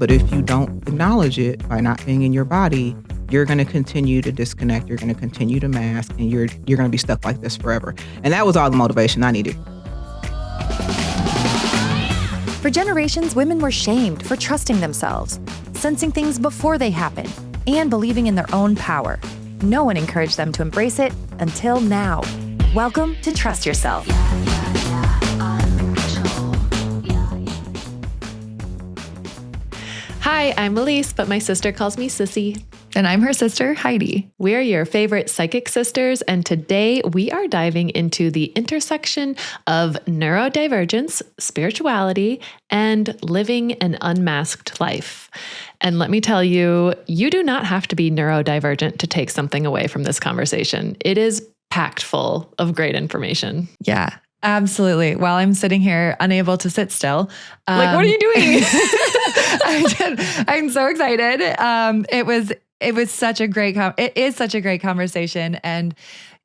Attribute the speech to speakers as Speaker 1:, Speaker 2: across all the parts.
Speaker 1: But if you don't acknowledge it by not being in your body, you're going to continue to disconnect. You're going to continue to mask, and you're going to be stuck like this forever. And that was all the motivation I needed.
Speaker 2: For generations, women were shamed for trusting themselves, sensing things before they happen, and believing in their own power. No one encouraged them to embrace it until now. Welcome to Trust Yourself.
Speaker 3: Hi, I'm Elise, but my sister calls me Sissy.
Speaker 4: And I'm her sister, Heidi.
Speaker 3: We're your favorite psychic sisters, and today we are diving into the intersection of neurodivergence, spirituality, and living an unmasked life. And let me tell you, you do not have to be neurodivergent to take something away from this conversation. It is packed full of great information.
Speaker 4: Yeah, absolutely. While I'm sitting here unable to sit still.
Speaker 3: What are you doing?
Speaker 4: I'm so excited. It was such a great, it is such a great conversation. And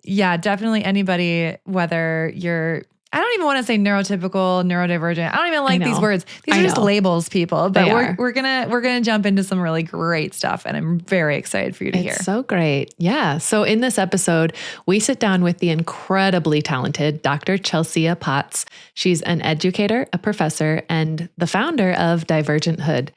Speaker 4: yeah, definitely anybody, whether you're, I don't even want to say neurotypical, neurodivergent. I don't even like these words. These are just labels, people. But we're gonna jump into some really great stuff, and I'm very excited for you to hear.
Speaker 3: It's so great. Yeah. So in this episode, we sit down with the incredibly talented Dr. Chelsia Potts. She's an educator, a professor, and the founder of DivergentHood.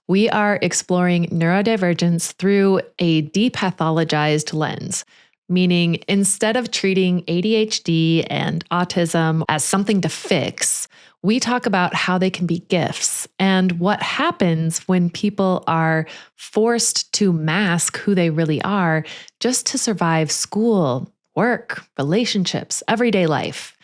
Speaker 3: We are exploring neurodivergence through a depathologized lens, meaning instead of treating ADHD and autism as something to fix, we talk about how they can be gifts and what happens when people are forced to mask who they really are just to survive school, work, relationships, everyday life.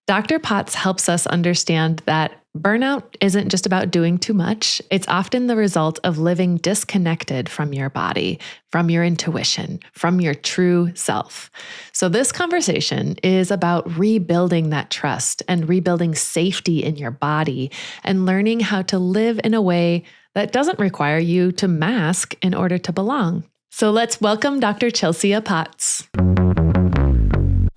Speaker 3: Dr. Potts helps us understand that burnout isn't just about doing too much. It's often the result of living disconnected from your body, from your intuition, from your true self. So this conversation is about rebuilding that trust and rebuilding safety in your body and learning how to live in a way that doesn't require you to mask in order to belong. So let's welcome Dr. Chelsia Potts.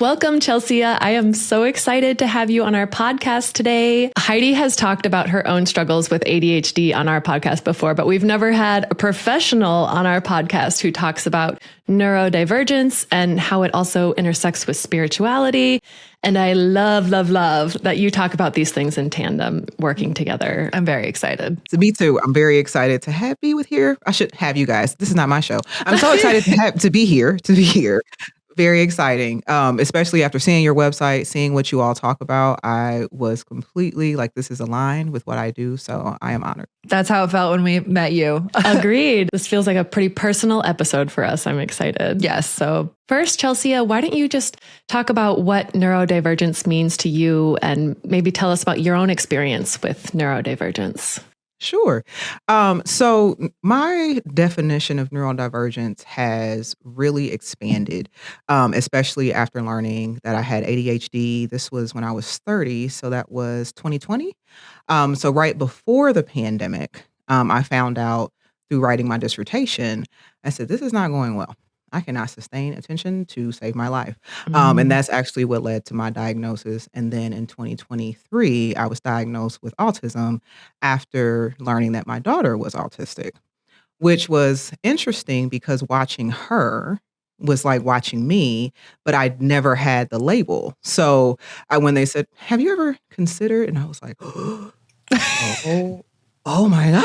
Speaker 3: Welcome, Chelsia. I am so excited to have you on our podcast today. Heidi has talked about her own struggles with ADHD on our podcast before, but we've never had a professional on our podcast who talks about neurodivergence and how it also intersects with spirituality. And I love that you talk about these things in tandem, working together. I'm very excited.
Speaker 1: Me too. I'm very excited to be with here. I should have you guys. This is not my show. I'm so excited to be here. Very exciting, especially after seeing your website, seeing what you all talk about. I was completely like, this is aligned with what I do. So I am honored.
Speaker 4: That's how it felt when we met you.
Speaker 3: Agreed. This feels like a pretty personal episode for us. I'm excited.
Speaker 4: Yes.
Speaker 3: So first, Chelsia, why don't you just talk about what neurodivergence means to you and maybe tell us about your own experience with neurodivergence?
Speaker 1: Sure. So my definition of neurodivergence has really expanded, especially after learning that I had ADHD. This was when I was 30, so that was 2020. So right before the pandemic, I found out through writing my dissertation, I said, this is not going well. I cannot sustain attention to save my life. And that's actually what led to my diagnosis. And then in 2023, I was diagnosed with autism after learning that my daughter was autistic, which was interesting because watching her was like watching me, but I'd never had the label. So when they said, have you ever considered? And I was like, oh my God.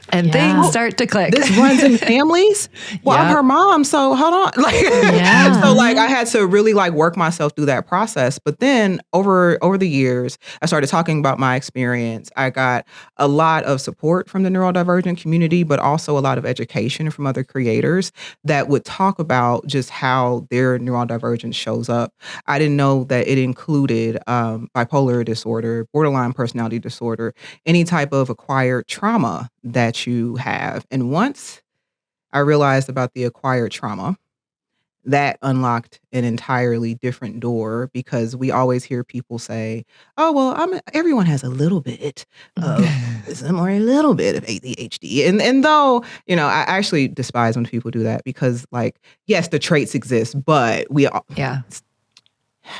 Speaker 4: And things start to click.
Speaker 1: This runs in families? Well, I'm her mom, so hold on. So I had to really work myself through that process. But then over the years, I started talking about my experience. I got a lot of support from the neurodivergent community, but also a lot of education from other creators that would talk about just how their neurodivergence shows up. I didn't know that it included bipolar disorder, borderline personality disorder, any type of acquired trauma that you have. And once I realized about the acquired trauma, that unlocked an entirely different door, because we always hear people say, oh, well, everyone has a little bit of autism or a little bit of ADHD. And though, I actually despise when people do that, because yes, the traits exist, but we all,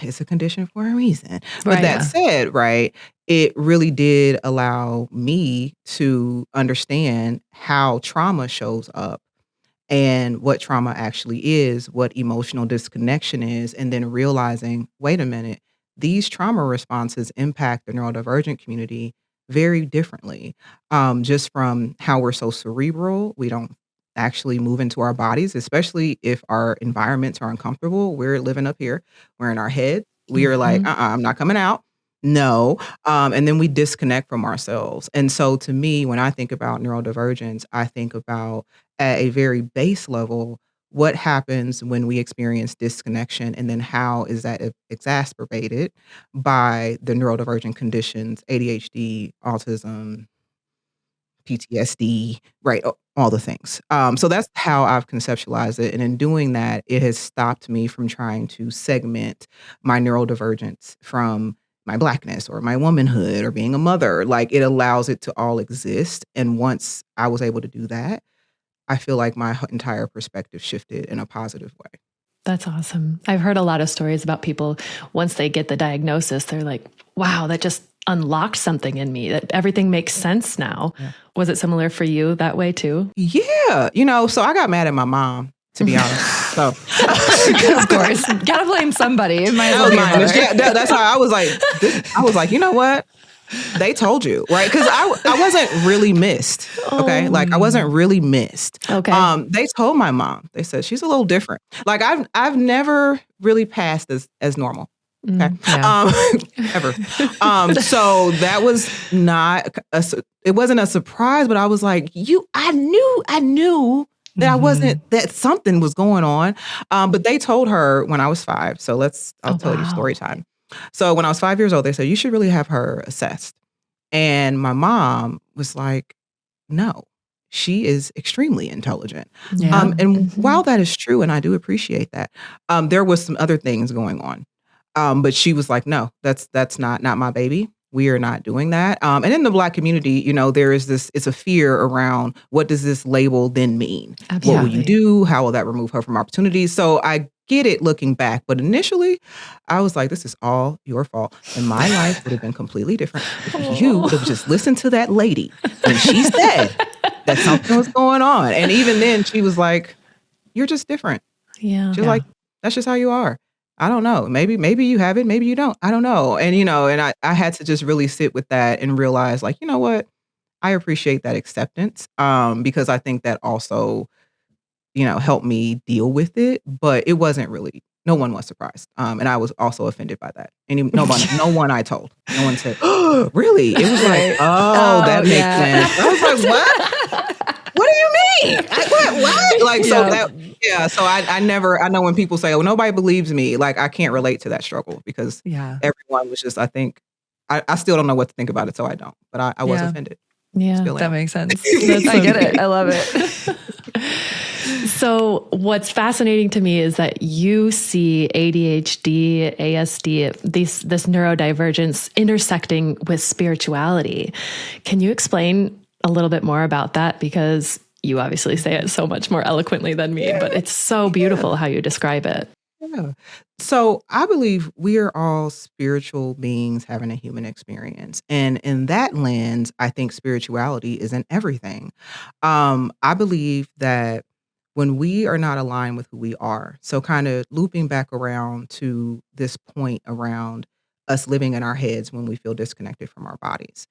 Speaker 1: it's a condition for a reason. But
Speaker 3: Right.
Speaker 1: that said, right, it really did allow me to understand how trauma shows up and what trauma actually is, what emotional disconnection is, and then realizing, wait a minute, these trauma responses impact the neurodivergent community very differently. Just from how we're so cerebral, we don't actually move into our bodies, especially if our environments are uncomfortable. We're living up here, we're in our head. We are like, I'm not coming out. No. And then we disconnect from ourselves. And so to me, when I think about neurodivergence, I think about at a very base level, what happens when we experience disconnection, and then how is that exacerbated by the neurodivergent conditions, ADHD, autism, PTSD, right? All the things. So that's how I've conceptualized it. And in doing that, it has stopped me from trying to segment my neurodivergence from my Blackness or my womanhood or being a mother. Like, it allows it to all exist. And once I was able to do that, I feel like my entire perspective shifted in a positive way.
Speaker 3: That's awesome. I've heard a lot of stories about people, once they get the diagnosis, they're like, wow, that just unlocked something in me, that everything makes sense now. Yeah. Was it similar for you that way too?
Speaker 1: Yeah. So I got mad at my mom, to be honest. So,
Speaker 4: of course, gotta blame somebody. It might as well be
Speaker 1: that's how I was like. I was like, you know what? They told you, right? Because I wasn't really missed. Okay, like I wasn't really missed.
Speaker 3: Okay.
Speaker 1: They told my mom. They said she's a little different. Like I've never really passed as normal. Okay. Ever. So that was not it wasn't a surprise, but I was like, I knew that I wasn't, that something was going on. But they told her when I was 5. So I'll tell you story time. So when I was 5 years old, they said, you should really have her assessed. And my mom was like, no, she is extremely intelligent. Yeah. And while that is true, and I do appreciate that, there was some other things going on. But she was like, no, that's not my baby. We are not doing that. And in the Black community, there is it's a fear around, what does this label then mean? Absolutely. What will you do? How will that remove her from opportunities? So I get it looking back. But initially, I was like, this is all your fault. And my life would have been completely different if you would have just listened to that lady when she said that something was going on. And even then, she was like, you're just different. Yeah. She's like, that's just how you are. I don't know. Maybe you have it. Maybe you don't. I don't know. And, and I had to just really sit with that and realize, like, you know what? I appreciate that acceptance, because I think that also, helped me deal with it. But it wasn't really, no one was surprised. And I was also offended by that. And no one I told. No one said, oh, really? It was like, that makes sense. I was like, what? What do you mean? What? Like, so that, so I know when people say, oh, nobody believes me, like, I can't relate to that struggle because everyone was just, I think, I still don't know what to think about it, so I don't. But I was offended.
Speaker 4: Yeah, that makes sense. I get it. I love it.
Speaker 3: So what's fascinating to me is that you see ADHD, ASD, this neurodivergence intersecting with spirituality. Can you explain a little bit more about that? Because you obviously say it so much more eloquently than me, but it's so beautiful how you describe it.
Speaker 1: Yeah. So I believe we are all spiritual beings having a human experience. And in that lens, I think spirituality is in everything. I believe that when we are not aligned with who we are, so kind of looping back around to this point around us living in our heads when we feel disconnected from our bodies.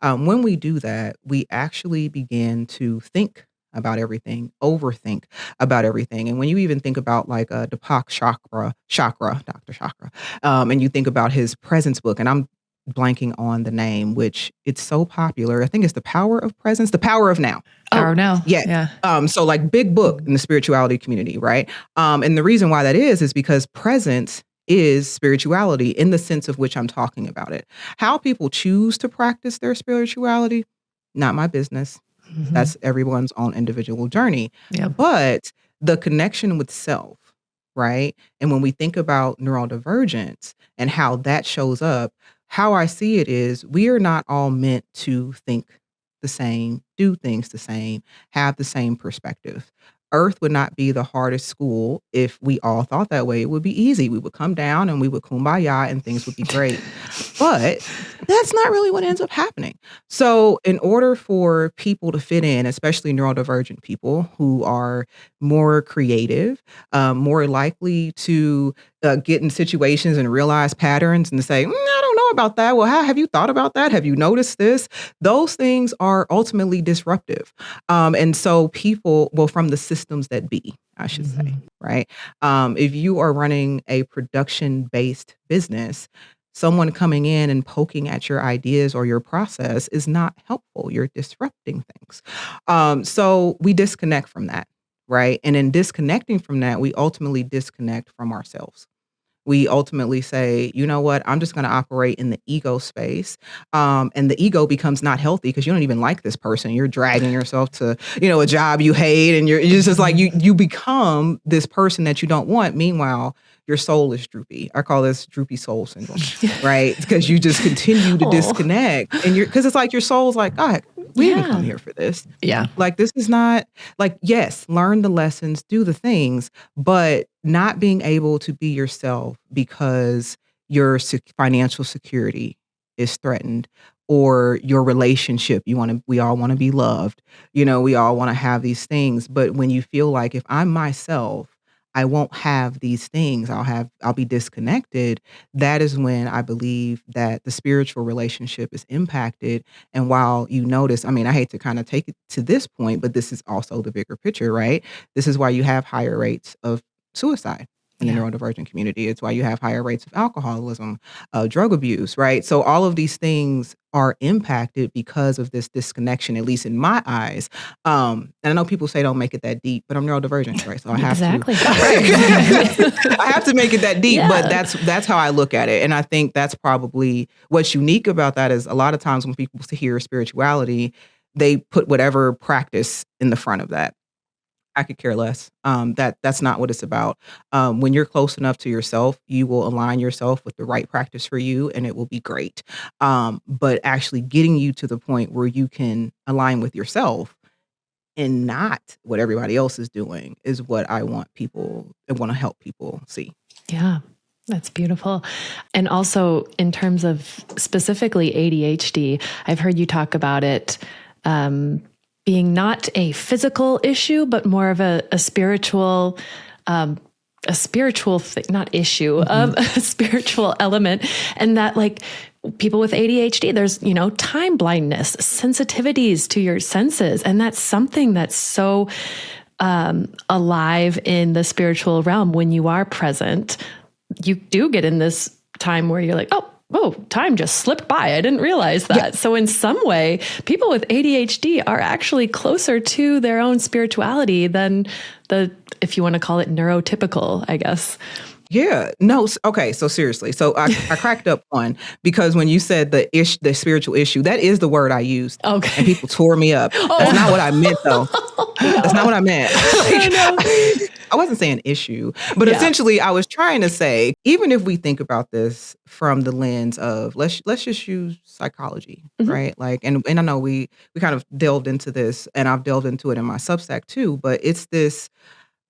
Speaker 1: When we do that, we actually begin to think about everything, overthink about everything. And when you even think about like Deepak Chakra, Dr. Chakra, and you think about his presence book, and I'm blanking on the name, which it's so popular. I think it's The Power of Presence, The Power of Now.
Speaker 4: Power of Now.
Speaker 1: Yeah. So like big book in the spirituality community, right? And the reason why that is because presence is spirituality in the sense of which I'm talking about it. How people choose to practice their spirituality, not my business. Mm-hmm. That's everyone's own individual journey. Yep. But the connection with self, right? And when we think about neurodivergence and how that shows up, how I see it is we are not all meant to think the same, do things the same, have the same perspective. Earth would not be the hardest school if we all thought that way. It would be easy. We would come down and we would kumbaya and things would be great. But that's not really what ends up happening. So in order for people to fit in, especially neurodivergent people who are more creative, more likely to get in situations and realize patterns and say, I don't know about that. Well, have you thought about that? Have you noticed this? Those things are ultimately disruptive. And so people, well, from the systems that be, I should say, right? If you are running a production-based business, someone coming in and poking at your ideas or your process is not helpful. You're disrupting things. So we disconnect from that, right? And in disconnecting from that, we ultimately disconnect from ourselves. We ultimately say, you know what, I'm just going to operate in the ego space. And the ego becomes not healthy because you don't even like this person. You're dragging yourself to, a job you hate. And you're just like, you become this person that you don't want. Meanwhile, your soul is droopy. I call this droopy soul syndrome, right? Because you just continue to disconnect. And because it's like your soul's like, God, we didn't come here for this.
Speaker 4: Yeah.
Speaker 1: Like, this is not like, yes, learn the lessons, do the things, but not being able to be yourself because your financial security is threatened or your relationship. We all want to be loved. We all want to have these things. But when you feel like if I'm myself, I won't have these things. I'll be disconnected. That is when I believe that the spiritual relationship is impacted. And while you notice, I hate to kind of take it to this point, but this is also the bigger picture, right? This is why you have higher rates of suicide in the neurodivergent community. It's why you have higher rates of alcoholism, drug abuse, right? So all of these things are impacted because of this disconnection, at least in my eyes. And I know people say don't make it that deep, but I'm neurodivergent, right? So I have to. I have to make it that deep, but that's how I look at it. And I think that's probably what's unique about that is a lot of times when people hear spirituality, they put whatever practice in the front of that. I could care less. That's not what it's about. When you're close enough to yourself, you will align yourself with the right practice for you and it will be great. But actually getting you to the point where you can align with yourself and not what everybody else is doing is what I want to help people see.
Speaker 3: Yeah. That's beautiful. And also in terms of specifically ADHD, I've heard you talk about it, being not a physical issue, but more of a spiritual thing, not issue, a spiritual element. And that like people with ADHD, there's, time blindness, sensitivities to your senses. And that's something that's so alive in the spiritual realm. When you are present, you do get in this time where you're like, oh, time just slipped by. I didn't realize that. Yeah. So in some way, people with ADHD are actually closer to their own spirituality than if you want to call it neurotypical, I guess.
Speaker 1: Yeah. No. Okay. So seriously. So I cracked up one because when you said the spiritual issue, that is the word I used. Okay. And people tore me up. That's not what I meant though. That's not what I meant. I wasn't saying issue, but essentially I was trying to say, even if we think about this from the lens of let's just use psychology, right? Like, and I know we kind of delved into this and I've delved into it in my Substack too, but it's this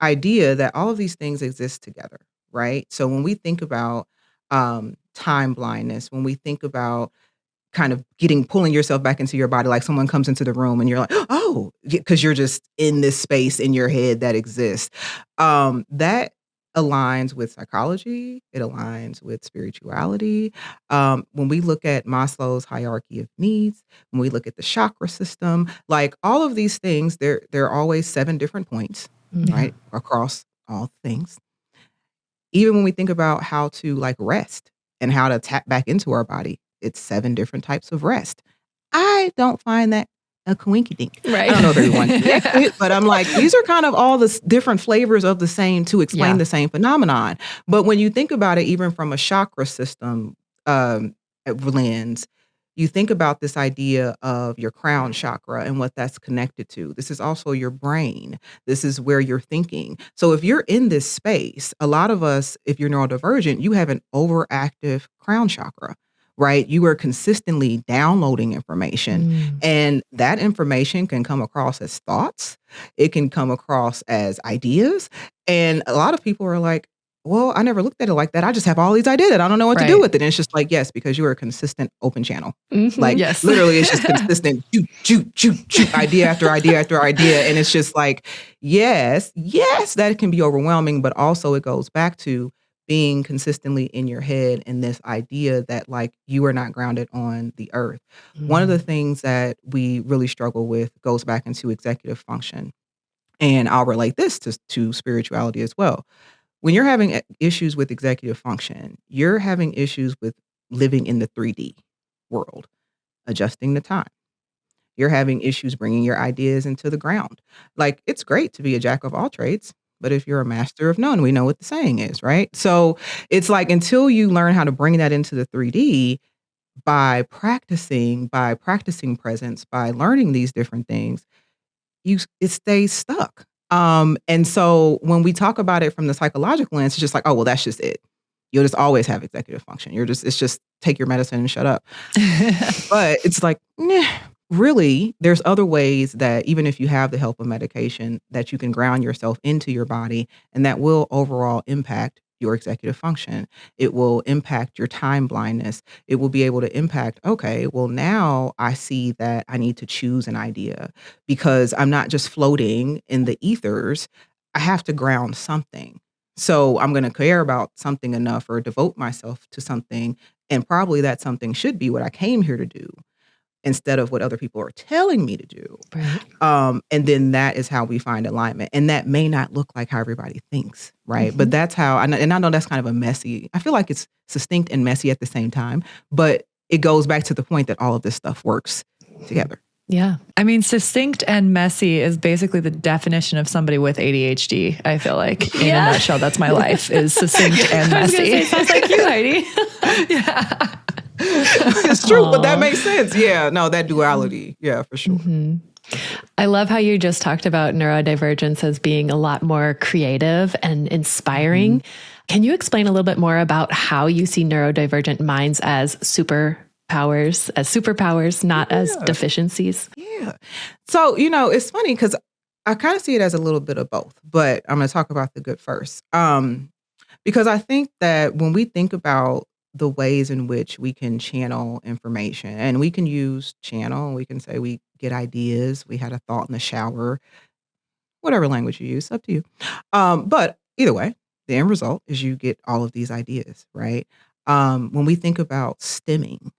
Speaker 1: idea that all of these things exist together, right? So when we think about time blindness, when we think about kind of pulling yourself back into your body, like someone comes into the room and you're like, oh, because you're just in this space in your head that exists. That aligns with psychology. It aligns with spirituality. When we look at Maslow's hierarchy of needs, when we look at the chakra system, like all of these things, there are always 7 different points, right, across all things. Even when we think about how to like rest and how to tap back into our body, it's 7 different types of rest. I don't find that a coinky-dink. Right. I don't know if everyone connects it, but I'm like, these are kind of all the different flavors of the same to explain the same phenomenon. But when you think about it, even from a chakra system lens, you think about this idea of your crown chakra and what that's connected to. This is also your brain. This is where you're thinking. So if you're in this space, a lot of us, if you're neurodivergent, you have an overactive crown chakra, right? You are consistently downloading information, and that information can come across as thoughts. It can come across as ideas. And a lot of people are like, well, I never looked at it like that. I just have all these ideas. I don't know what to do with it. And it's just like, yes, because you are a consistent open channel. Like
Speaker 4: Yes.
Speaker 1: literally it's just consistent idea after idea after idea. And it's just like, yes, that can be overwhelming, but also it goes back to being consistently in your head and this idea that like you are not grounded on the earth. One of the things that we really struggle with goes back into executive function. And I'll relate this to spirituality as well. When you're having issues with executive function, you're having issues with living in the 3D world, adjusting the time. You're having issues bringing your ideas into the ground. Like, it's great to be a jack of all trades, but if you're a master of none, we know what the saying is, right? So it's like until you learn how to bring that into the 3D by practicing presence, by learning these different things, it stays stuck. And so when we talk about it from the psychological lens, it's just like, oh, well, that's just it. You'll just always have executive function. It's just take your medicine and shut up. But it's like, really, there's other ways that even if you have the help of medication, that you can ground yourself into your body, and that will overall impact your executive function. It will impact your time blindness. It will be able to impact, okay, well, now I see that I need to choose an idea because I'm not just floating in the ethers. I have to ground something. So I'm going to care about something enough or devote myself to something. And probably that something should be what I came here to do, instead of what other people are telling me to do.
Speaker 3: Right.
Speaker 1: And then that is how we find alignment. And that may not look like how everybody thinks, right? But that's how, and I know that's kind of I feel like it's succinct and messy at the same time, but it goes back to the point that all of this stuff works together.
Speaker 3: Yeah.
Speaker 4: I mean, succinct and messy is basically the definition of somebody with ADHD. I feel like in a nutshell, that's my life, is succinct and messy.
Speaker 3: I was gonna say, sounds like you, Heidi.
Speaker 4: Yeah.
Speaker 1: It's true, but that makes sense. Yeah, no, that duality. Yeah, for sure.
Speaker 3: I love how you just talked about neurodivergence as being a lot more creative and inspiring. Can you explain a little bit more about how you see neurodivergent minds as superpowers, not as deficiencies?
Speaker 1: Yeah. So, it's funny because I kind of see it as a little bit of both, but I'm going to talk about the good first. Because I think that when we think about the ways in which we can channel information, and we can use channel, we can say we get ideas, we had a thought in the shower, whatever language you use, up to you. But either way, the end result is you get all of these ideas, right? When we think about Stimming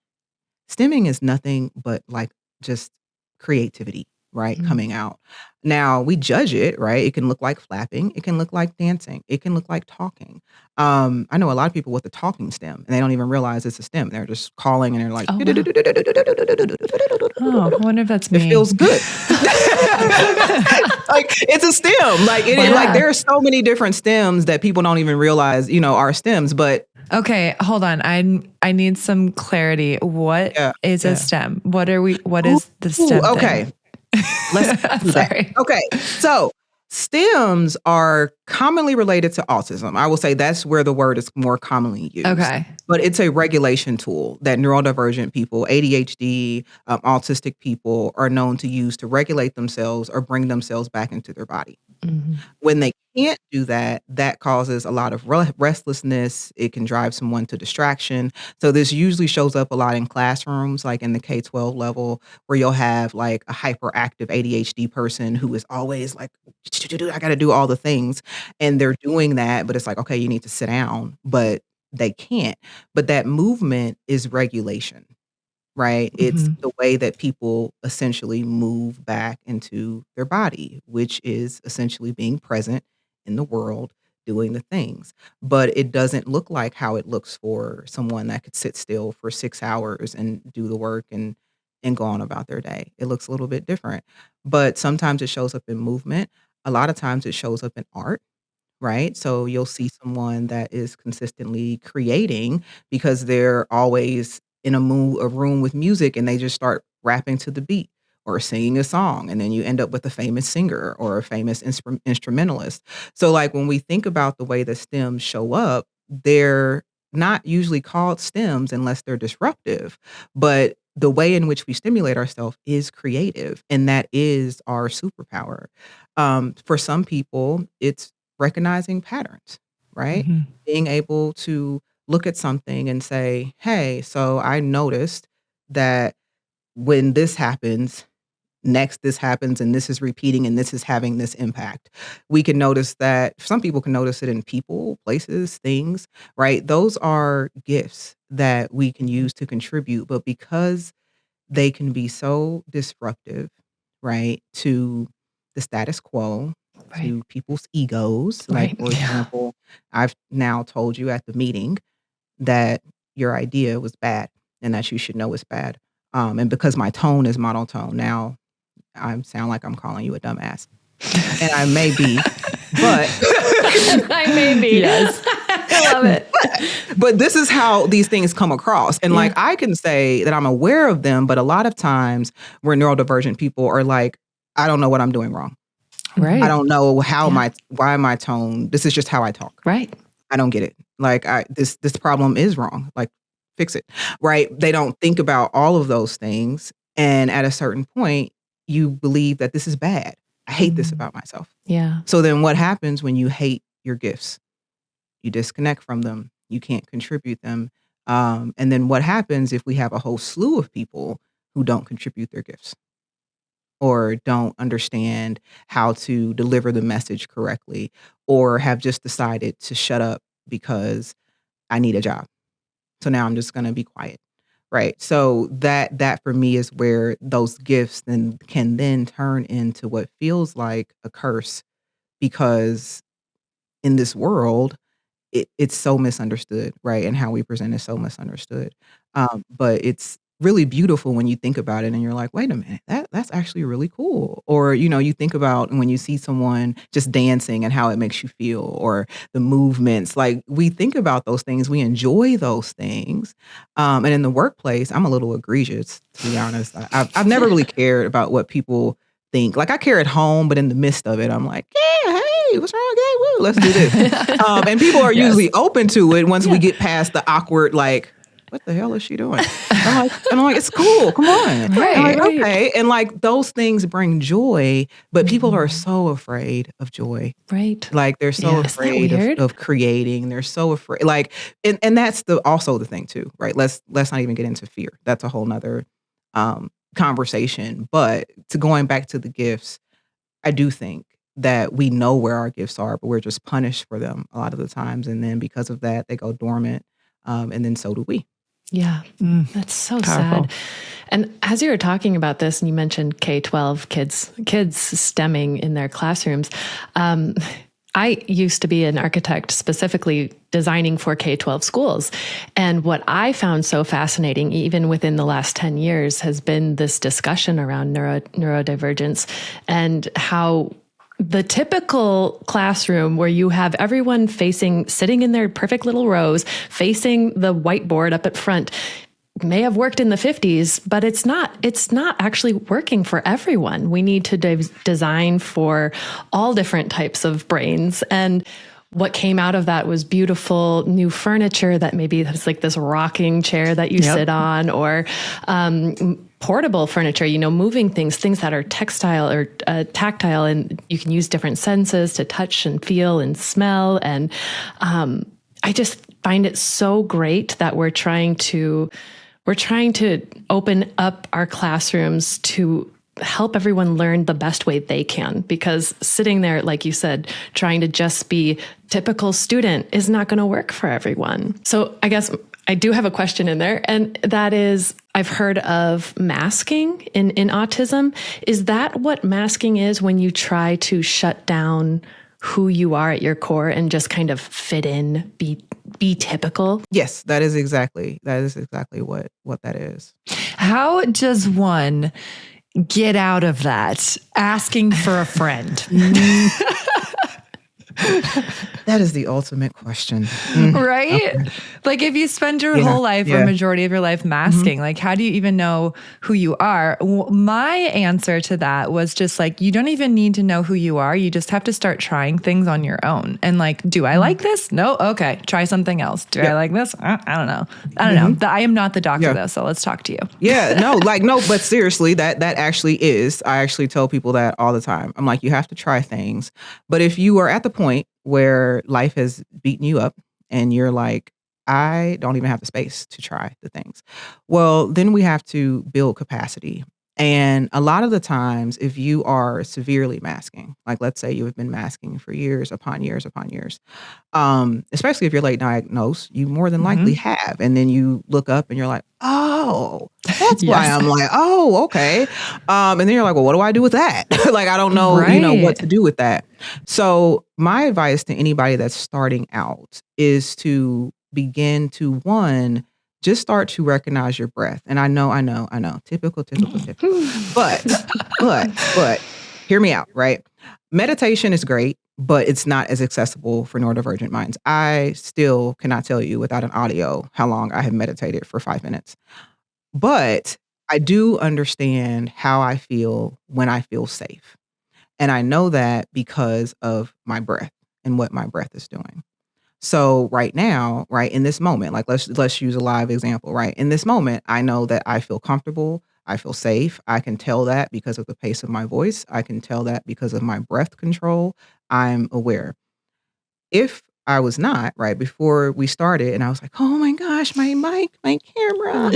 Speaker 1: is nothing but like just creativity, right? Coming out. Now we judge it, right? It can look like flapping. It can look like dancing. It can look like talking. I know a lot of people with a talking stem and they don't even realize it's a stem. They're just calling and they're like,
Speaker 4: Oh, I wonder if that's me.
Speaker 1: it feels good. Like it's a stem. Like like there are so many different stems that people don't even realize, are stems, but
Speaker 4: Okay, hold on. I need some clarity. What is a stem? What is the stem?
Speaker 1: Okay. Let's do that.
Speaker 4: Sorry.
Speaker 1: Okay. So stems are commonly related to autism. I will say that's where the word is more commonly used.
Speaker 4: Okay.
Speaker 1: But it's a regulation tool that neurodivergent people, ADHD, autistic people are known to use to regulate themselves or bring themselves back into their body. When they can't do that, that causes a lot of restlessness. It can drive someone to distraction. So this usually shows up a lot in classrooms, like in the K-12 level, where you'll have like a hyperactive ADHD person who is always like, I got to do all the things. And they're doing that, but it's like, okay, you need to sit down, but they can't. But that movement is regulation. Right? It's the way that people essentially move back into their body, which is essentially being present in the world, doing the things. But it doesn't look like how it looks for someone that could sit still for 6 hours and do the work and go on about their day. It looks a little bit different. But sometimes it shows up in movement. A lot of times it shows up in art. Right? So you'll see someone that is consistently creating because they're always in a room with music and they just start rapping to the beat or singing a song. And then you end up with a famous singer or a famous instrumentalist. So like when we think about the way the stems show up, they're not usually called stims unless they're disruptive. But the way in which we stimulate ourselves is creative, and that is our superpower. For some people, it's recognizing patterns, right?
Speaker 4: Mhm.
Speaker 1: Being able to look at something and say, hey, so I noticed that when this happens, next this happens, and this is repeating, and this is having this impact. We can notice that some people can notice it in people, places, things, right? Those are gifts that we can use to contribute, but because they can be so disruptive, right, to the status quo,
Speaker 3: Right.
Speaker 1: to people's egos.
Speaker 3: Right.
Speaker 1: Like, for example, I've now told you at the meeting that your idea was bad and that you should know it's bad. And because my tone is monotone, now I sound like I'm calling you a dumbass. And I may be, but
Speaker 3: I may be.
Speaker 4: Yes.
Speaker 3: I love it.
Speaker 1: but this is how these things come across. And like, I can say that I'm aware of them, but a lot of times we're neurodivergent people are like, I don't know what I'm doing wrong.
Speaker 3: Right.
Speaker 1: I don't know why my tone, this is just how I talk.
Speaker 3: Right.
Speaker 1: I don't get it. Like this problem is wrong. Like fix it. Right. They don't think about all of those things. And at a certain point, you believe that this is bad. I hate this about myself.
Speaker 3: Yeah.
Speaker 1: So then what happens when you hate your gifts? You disconnect from them. You can't contribute them. And then what happens if we have a whole slew of people who don't contribute their gifts or don't understand how to deliver the message correctly, or have just decided to shut up because I need a job. So now I'm just going to be quiet. Right. So that for me is where those gifts then can then turn into what feels like a curse, because in this world, it's so misunderstood, right? And how we present is so misunderstood. But it's really beautiful when you think about it and you're like, wait a minute, that's actually really cool. Or, you think about when you see someone just dancing and how it makes you feel, or the movements. Like, we think about those things, we enjoy those things. And in the workplace, I'm a little egregious, to be honest. I've never really cared about what people think. Like, I care at home, but in the midst of it, I'm like, yeah, hey, what's wrong? Hey, woo, let's do this. And people are usually open to it once we get past the awkward, like, what the hell is she doing? I'm like, it's cool. Come on.
Speaker 3: Right,
Speaker 1: I'm like,
Speaker 3: right.
Speaker 1: okay. And like, those things bring joy, but people are so afraid of joy.
Speaker 3: Right.
Speaker 1: Like, they're so
Speaker 3: Isn't that
Speaker 1: afraid
Speaker 3: weird?
Speaker 1: of creating. They're so afraid. Like, and that's also the thing too, right? Let's not even get into fear. That's a whole nother conversation. But going back to the gifts, I do think that we know where our gifts are, but we're just punished for them a lot of the times. And then because of that, they go dormant. And then so do we.
Speaker 3: Yeah. That's so
Speaker 4: Powerful.
Speaker 3: sad. And as you were talking about this, and you mentioned K-12 kids stemming in their classrooms, I used to be an architect specifically designing for K-12 schools. And what I found so fascinating, even within the last 10 years, has been this discussion around neurodivergence and how the typical classroom where you have everyone sitting in their perfect little rows, facing the whiteboard up at front, may have worked in the 50s, but it's not actually working for everyone. We need to design for all different types of brains. And what came out of that was beautiful new furniture that maybe has like this rocking chair that you sit on, or portable furniture, moving things that are textile or tactile, and you can use different senses to touch and feel and smell. And I just find it so great that we're trying to open up our classrooms to help everyone learn the best way they can, because sitting there, like you said, trying to just be typical student is not going to work for everyone. So I guess I do have a question in there, and that is, I've heard of masking in autism. Is that what masking is, when you try to shut down who you are at your core and just kind of fit in, be typical?
Speaker 1: Yes, that is exactly what that is.
Speaker 4: How does one get out of that? Asking for a friend.
Speaker 1: That is the ultimate question.
Speaker 4: Right? Okay. Like if you spend your whole life or majority of your life masking, like how do you even know who you are? My answer to that was just like, you don't even need to know who you are. You just have to start trying things on your own. And like, do I like this? No. Okay. Try something else. Do I like this? I don't know. I don't know. I am not the doctor though. So let's talk to you.
Speaker 1: No, but seriously, that actually is. I actually tell people that all the time. I'm like, you have to try things. But if you are at the point where life has beaten you up and you're like, I don't even have the space to try the things. Well, then we have to build capacity. And a lot of the times, if you are severely masking, like let's say you have been masking for years upon years upon years, especially if you're late diagnosed, you more than likely have. And then you look up and you're like, oh, that's why I'm like, oh, okay. And then you're like, well, what do I do with that? Like, I don't know, what to do with that. So my advice to anybody that's starting out is to begin to, one, just start to recognize your breath. And I know. Typical. But hear me out, right? Meditation is great, but it's not as accessible for neurodivergent minds. I still cannot tell you without an audio how long I have meditated for 5 minutes. But I do understand how I feel when I feel safe. And I know that because of my breath and what my breath is doing. So right now, right in this moment, like let's use a live example, right? In this moment, I know that I feel comfortable, I feel safe. I can tell that because of the pace of my voice. I can tell that because of my breath control. I'm aware. If I was not, right, before we started and I was like, oh my gosh, my mic, my camera,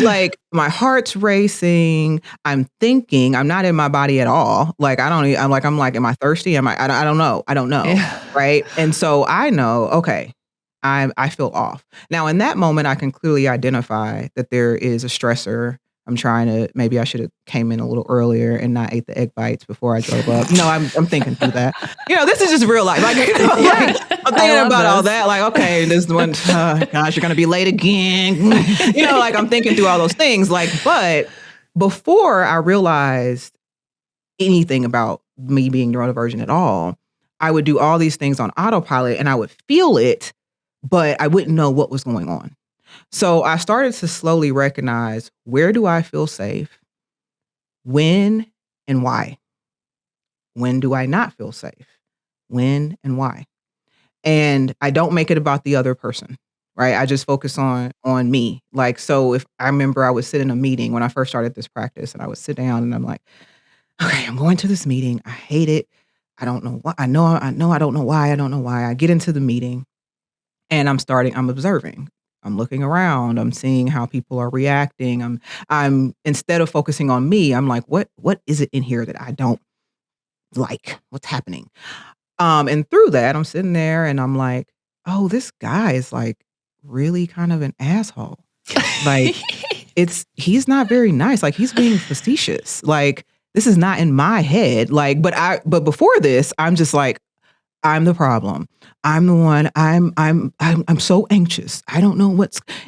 Speaker 1: like my heart's racing. I'm thinking, I'm not in my body at all. Like, I'm like, am I thirsty? I don't know. Yeah. Right. And so I know, okay, I feel off. Now in that moment, I can clearly identify that there is a stressor. Maybe I should have came in a little earlier and not ate the egg bites before I drove up. I'm thinking through that. This is just real life. Like, I'm thinking about all that. Like, okay, this one, gosh, you're going to be late again. Like I'm thinking through all those things. Like, but before I realized anything about me being neurodivergent at all, I would do all these things on autopilot and I would feel it, but I wouldn't know what was going on. So I started to slowly recognize, where do I feel safe? When and why? When do I not feel safe? When and why? And I don't make it about the other person, right? I just focus on me. Like, so if I remember I would sit in a meeting when I first started this practice and I would sit down and I'm like, okay, I'm going to this meeting. I hate it. I don't know why. I know I don't know why. I don't know why. I get into the meeting and I'm observing. I'm looking around. I'm seeing how people are reacting. I'm instead of focusing on me, I'm like, what is it in here that I don't like? What's happening? And through that, I'm sitting there and I'm like, oh, this guy is like really kind of an asshole. Like he's not very nice. Like he's being facetious. Like this is not in my head. Like, but before this, I'm just like, I'm the problem. I'm the one. I'm so anxious. I don't know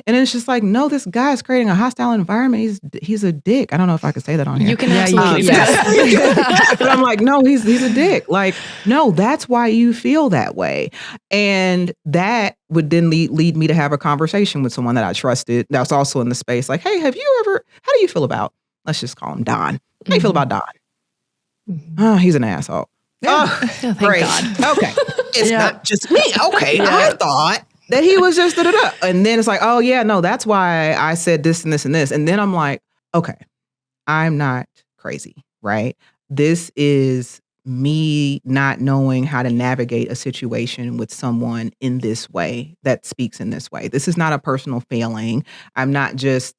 Speaker 1: and it's just like, no, this guy's creating a hostile environment. He's a dick. I don't know if I could say that on here.
Speaker 3: You can absolutely say
Speaker 1: that. But I'm like, no, he's a dick. Like, no, that's why you feel that way. And that would then lead me to have a conversation with someone that I trusted that's also in the space. Like, hey, how do you feel about, let's just call him Don. How do you feel about Don? Oh, he's an asshole. Oh,
Speaker 3: thank God.
Speaker 1: Okay. It's not just me. Okay. I thought that he was just da-da-da. And then it's like, oh yeah, no, that's why I said this and this and this. And then I'm like, okay, I'm not crazy, right? This is me not knowing how to navigate a situation with someone in this way that speaks in this way. This is not a personal failing. This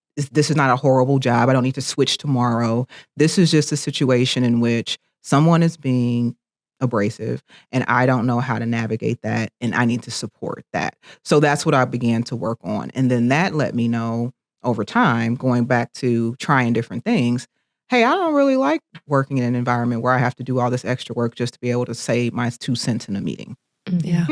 Speaker 1: is not a horrible job. I don't need to switch tomorrow. This is just a situation in which someone is being abrasive and I don't know how to navigate that and I need to support that. So that's what I began to work on. And then that let me know over time, going back to trying different things, hey, I don't really like working in an environment where I have to do all this extra work just to be able to say my 2 cents in a meeting.
Speaker 3: Yeah.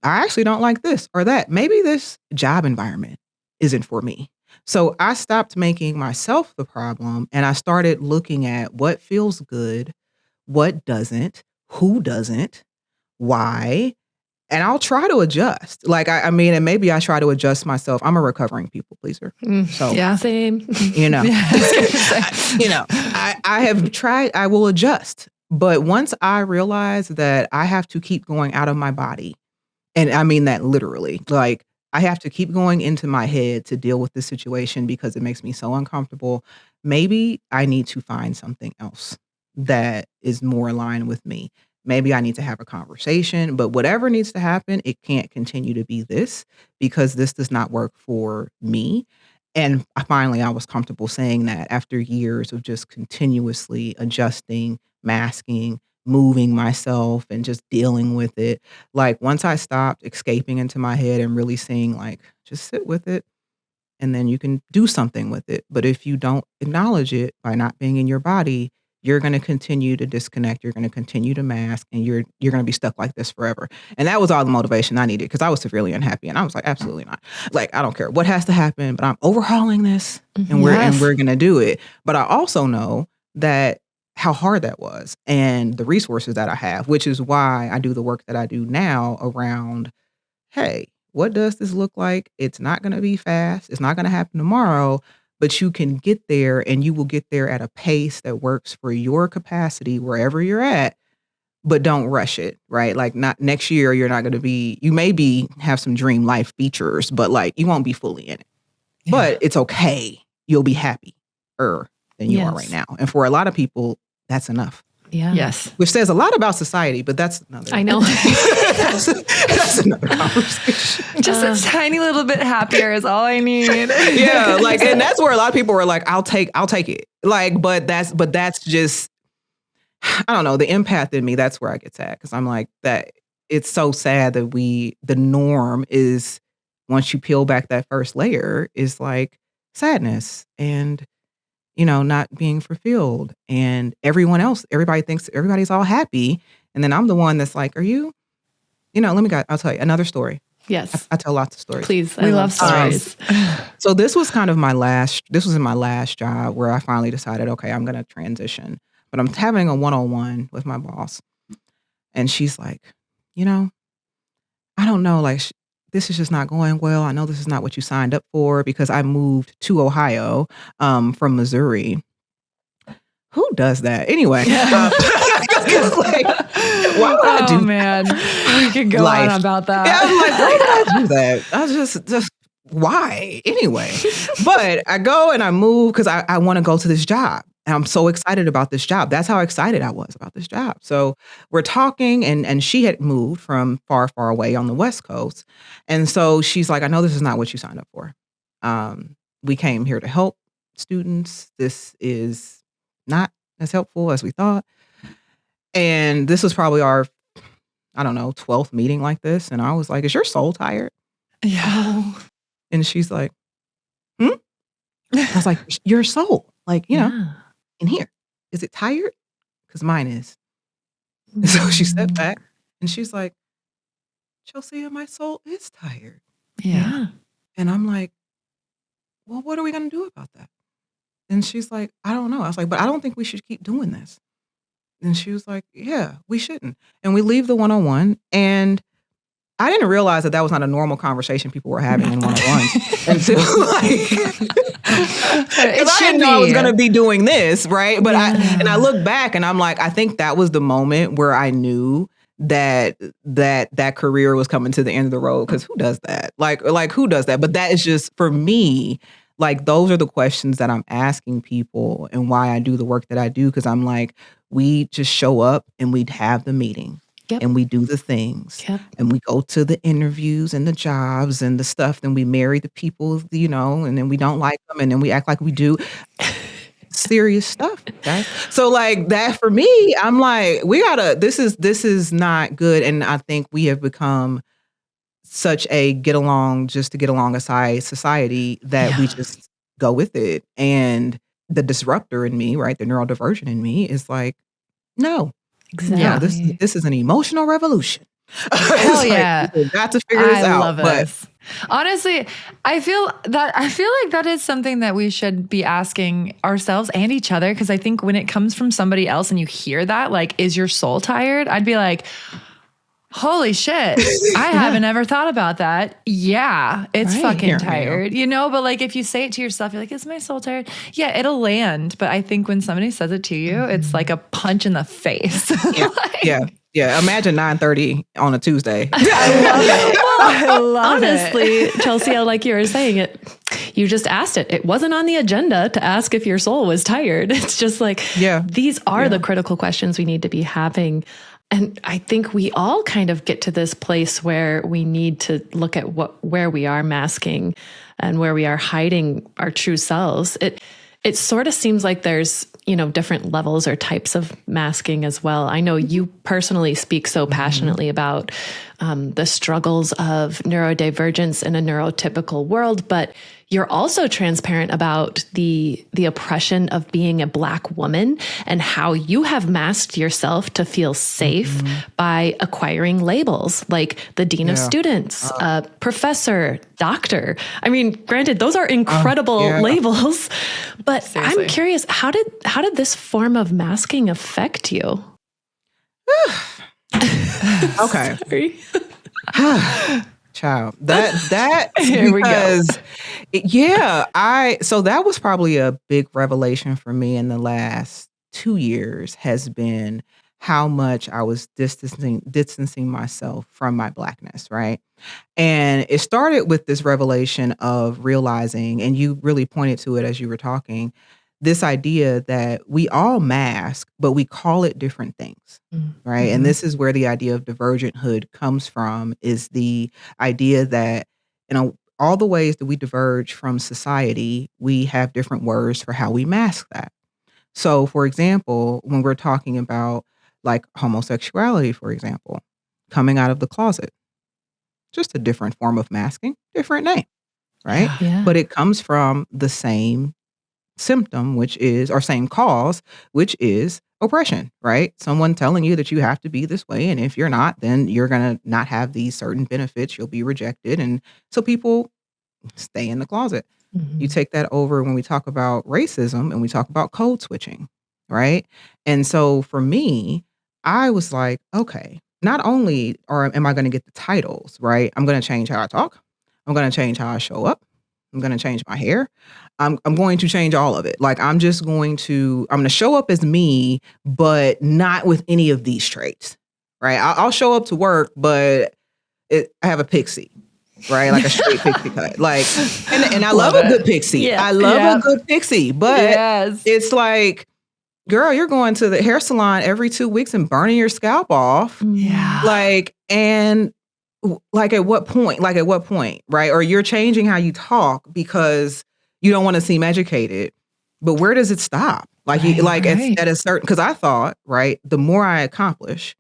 Speaker 1: I actually don't like this or that. Maybe this job environment isn't for me. So I stopped making myself the problem and I started looking at what feels good, what doesn't, who doesn't, why, and I'll try to adjust. Like, I mean, and maybe I try to adjust myself. I'm a recovering people pleaser. So
Speaker 3: yeah, same.
Speaker 1: You know, I have tried, I will adjust. But once I realize that I have to keep going out of my body, and I mean that literally, like I have to keep going into my head to deal with this situation because it makes me so uncomfortable. Maybe I need to find something else that is more aligned with me. Maybe I need to have a conversation, but whatever needs to happen, it can't continue to be this because this does not work for me. And finally, I was comfortable saying that after years of just continuously adjusting, masking, moving myself and just dealing with it. Like once I stopped escaping into my head and really seeing like, just sit with it and then you can do something with it. But if you don't acknowledge it by not being in your body, you're going to continue to disconnect. You're going to continue to mask and you're going to be stuck like this forever. And that was all the motivation I needed because I was severely unhappy. And I was like, absolutely not. Like, I don't care what has to happen, but I'm overhauling this and we're going to do it. But I also know that how hard that was and the resources that I have, which is why I do the work that I do now around, hey, what does this look like? It's not going to be fast. It's not going to happen tomorrow, but you can get there and you will get there at a pace that works for your capacity wherever you're at, but don't rush it, right? Like not next year, you're not going to be, you may have some dream life features, but like you won't be fully in it, but it's okay. You'll be happier than you are right now. And for a lot of people, that's enough.
Speaker 3: Yeah.
Speaker 4: Yes.
Speaker 1: Which says a lot about society, but that's another.
Speaker 3: I know.
Speaker 1: that's another conversation.
Speaker 4: Just a tiny little bit happier is all I need.
Speaker 1: Yeah, like, and that's where a lot of people were like, "I'll take it." Like, but that's just, I don't know, the empath in me. That's where I get sad because I'm like that. It's so sad that the norm is once you peel back that first layer is like sadness and. Not being fulfilled and everybody thinks everybody's all happy. And then I'm the one that's like, are you, I'll tell you another story.
Speaker 3: Yes.
Speaker 1: I tell lots of stories.
Speaker 3: Please.
Speaker 4: We love stories.
Speaker 1: So this was kind of this was in my last job where I finally decided, okay, I'm going to transition, but I'm having a one-on-one with my boss. And she's like, I don't know, like, this is just not going well. I know this is not what you signed up for because I moved to Ohio from Missouri. Who does that? Anyway. Like, why would I do
Speaker 4: man. We could go on about that.
Speaker 1: Yeah, I'm like, why would I do that? I was just why? Anyway. But I go and I move because I want to go to this job. And I'm so excited about this job. That's how excited I was about this job. So we're talking and she had moved from far, far away on the West Coast. And so she's like, I know this is not what you signed up for. We came here to help students. This is not as helpful as we thought. And this was probably our, 12th meeting like this. And I was like, is your soul tired?
Speaker 4: Yeah.
Speaker 1: And she's like, I was like, your soul, like, in here, is it tired? Because mine is. And so she stepped back and she's like, Chelsia, my soul is tired.
Speaker 4: Yeah.
Speaker 1: And I'm like, well, what are we going to do about that? And she's like, I don't know. I was like, but I don't think we should keep doing this. And she was like, yeah, we shouldn't. And we leave the one-on-one. And I didn't realize that was not a normal conversation people were having in one-on-ones until like, it I didn't know I was going to be doing this, right? But I look back and I'm like, I think that was the moment where I knew that career was coming to the end of the road. Because who does that? Like who does that? But that is just for me. Like those are the questions that I'm asking people and why I do the work that I do. Because I'm like, we just show up and we'd have the meeting. Yep. And we do the things and we go to the interviews and the jobs and the stuff. Then we marry the people, and then we don't like them. And then we act like we do serious stuff. Okay? So like that for me, I'm like, this is not good. And I think we have become such a get along aside society that we just go with it. And the disruptor in me, right? The neurodivergent in me is like, no.
Speaker 3: Exactly.
Speaker 1: Yeah, this is an emotional revolution.
Speaker 4: Hell yeah.
Speaker 1: We've got to figure this out.
Speaker 4: I love this. Honestly, I feel like that is something that we should be asking ourselves and each other. Because I think when it comes from somebody else and you hear that, like, is your soul tired? I'd be like, Holy shit. I haven't ever thought about that. Yeah, it's fucking tired, but like if you say it to yourself, you're like, is my soul tired? Yeah, it'll land. But I think when somebody says it to you, it's like a punch in the face.
Speaker 1: Yeah. Imagine 9:30 on a Tuesday.
Speaker 4: I love it. I love
Speaker 3: Honestly, Chelsia, like you were saying you just asked it. It wasn't on the agenda to ask if your soul was tired. It's just like, these are the critical questions we need to be having. And I think we all kind of get to this place where we need to look at where we are masking and where we are hiding our true selves. It sort of seems like there's, different levels or types of masking as well. I know you personally speak so passionately about the struggles of neurodivergence in a neurotypical world, but you're also transparent about the oppression of being a Black woman and how you have masked yourself to feel safe by acquiring labels like the dean of students, professor, doctor. I mean, granted, those are incredible labels, but seriously. I'm curious, how did this form of masking affect you?
Speaker 1: Okay.
Speaker 3: Sorry.
Speaker 1: Child, that
Speaker 3: Here we go.
Speaker 1: So that was probably a big revelation for me in the last 2 years, has been how much I was distancing myself from my Blackness, right? And it started with this revelation of realizing, and you really pointed to it as you were talking, this idea that we all mask, but we call it different things, right? And this is where the idea of divergenthood comes from, is the idea that, all the ways that we diverge from society, we have different words for how we mask that. So, for example, when we're talking about like homosexuality, for example, coming out of the closet, just a different form of masking, different name, right?
Speaker 3: Yeah.
Speaker 1: But it comes from the same symptom, or same cause, which is oppression, right? Someone telling you that you have to be this way. And if you're not, then you're going to not have these certain benefits. You'll be rejected. And so people stay in the closet. You take that over when we talk about racism and we talk about code switching, right? And so for me, I was like, okay, not only am I going to get the titles, right? I'm going to change how I talk. I'm going to change how I show up. I'm going to change my hair. I'm going to change all of it. Like I'm going to show up as me, but not with any of these traits, right? I'll show up to work, but I have a pixie, right? Like a straight pixie cut. Like, and I love a good pixie.
Speaker 3: Yeah.
Speaker 1: I love a good pixie, but it's like, girl, you're going to the hair salon every 2 weeks and burning your scalp off.
Speaker 3: Yeah.
Speaker 1: Like, and like at what point, right? Or you're changing how you talk because you don't want to seem educated, but where does it stop? Like, at a certain, because I thought, right, the more I accomplish,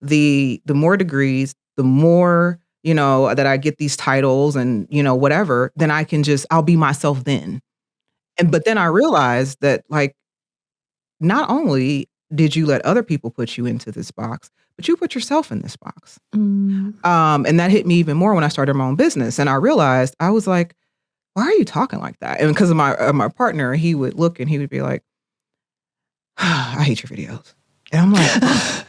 Speaker 1: the more degrees, the more, that I get these titles and, whatever, then I'll be myself then. But then I realized that, like, not only did you let other people put you into this box, but you put yourself in this box. And that hit me even more when I started my own business. And I realized, I was like, why are you talking like that? And because of my partner, he would look and he would be like, I hate your videos. And I'm like,